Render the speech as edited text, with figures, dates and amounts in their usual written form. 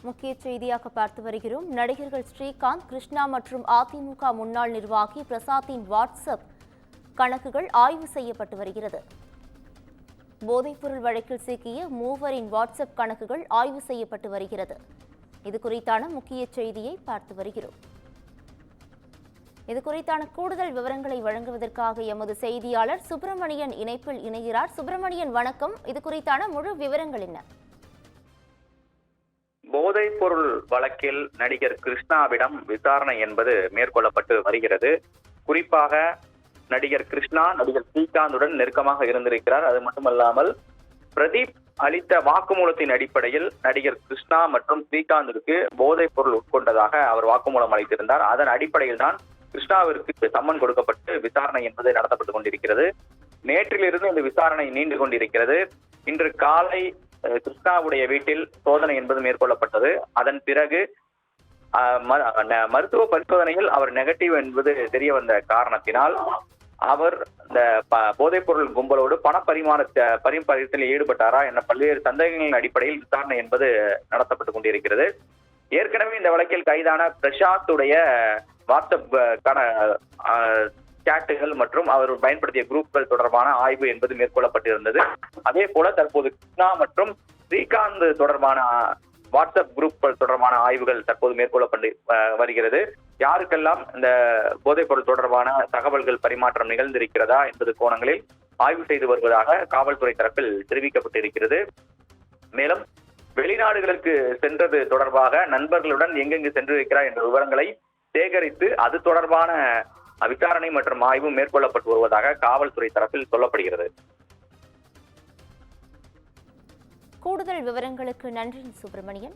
முக்கிய செய்தியாக பார்த்து வருகிறோம். நடிகர்கள் ஸ்ரீகாந்த், கிருஷ்ணா மற்றும் அதிமுக முன்னாள் நிர்வாகி பிரசாத்தின் வாட்ஸ்அப் கணக்குகள் ஆய்வு செய்யப்பட்டு வருகிறது. போதைப்பொருள் வழக்கில் சிக்கிய மூவரின் வாட்ஸ்அப் கணக்குகள் ஆய்வு செய்யப்பட்டு வருகிறது. இது குறித்தான முக்கிய செய்தியை பார்த்து வருகிறோம். இது குறித்தான கூடுதல் விவரங்களை வழங்குவதற்காக எமது செய்தியாளர் சுப்பிரமணியன் இணைப்பில் இணைகிறார். சுப்பிரமணியன், வணக்கம். இது குறித்தான முழு விவரங்கள் என்ன? போதைப் பொருள் வழக்கில் நடிகர் கிருஷ்ணாவிடம் விசாரணை என்பது மேற்கொள்ளப்பட்டு வருகிறது. குறிப்பாக நடிகர் கிருஷ்ணா நடிகர் ஸ்ரீகாந்துடன் நெருக்கமாக இருந்திருக்கிறார். அது மட்டுமல்லாமல் பிரதீப் அளித்த வாக்குமூலத்தின் அடிப்படையில் நடிகர் கிருஷ்ணா மற்றும் ஸ்ரீகாந்திற்கு போதைப் பொருள் உட்கொண்டதாக அவர் வாக்குமூலம் அளித்திருந்தார். அதன் அடிப்படையில் தான் கிருஷ்ணாவிற்கு சம்மன் கொடுக்கப்பட்டு விசாரணை என்பது நடத்தப்பட்டுக் கொண்டிருக்கிறது. நேற்றிலிருந்து இந்த விசாரணை நீண்டு கொண்டிருக்கிறது. இன்று காலை கிருஷ்ணாவுடைய வீட்டில் சோதனை என்பது மேற்கொள்ளப்பட்டது. அதன் பிறகு மருத்துவ பரிசோதனையில் அவர் நெகட்டிவ் என்பது தெரிய வந்த காரணத்தினால் அவர் இந்த போதைப் பொருள் கும்பலோடு பரிமாற்றத்தில் ஈடுபட்டாரா என பல்வேறு சந்தேகங்களின் அடிப்படையில் விசாரணை என்பது நடத்தப்பட்டுக் கொண்டிருக்கிறது. ஏற்கனவே இந்த வழக்கில் கைதான பிரசாத்துடைய வாட்ஸ்அப் சாட்டுகள் மற்றும் அவர் பயன்படுத்திய குரூப்கள் தொடர்பான ஆய்வு என்பது மேற்கொள்ளப்பட்டிருந்தது. அதே போல தற்போது கிருஷ்ணா மற்றும் ஸ்ரீகாந்த் தொடர்பான வாட்ஸ்அப் குரூப்கள் தொடர்பான ஆய்வுகள் தற்போது மேற்கொள்ளப்பட்டு வருகிறது. யாருக்கெல்லாம் இந்த போதைப் பொருள் தொடர்பான தகவல்கள் பரிமாற்றம் நிகழ்ந்திருக்கிறதா என்பது கோணங்களில் ஆய்வு செய்து வருவதாக காவல்துறை தரப்பில் தெரிவிக்கப்பட்டிருக்கிறது. மேலும் வெளிநாடுகளுக்கு சென்றது தொடர்பாக நண்பர்களுடன் எங்கெங்கு சென்றிருக்கிறார் என்ற விவரங்களை சேகரித்து அது தொடர்பான விசாரணை மற்றும் ஆய்வு மேற்கொள்ளப்பட்டு வருவதாக காவல்துறை தரப்பில் சொல்லப்படுகிறது. கூடுதல் விவரங்களுக்கு நன்றி சுப்பிரமணியன்.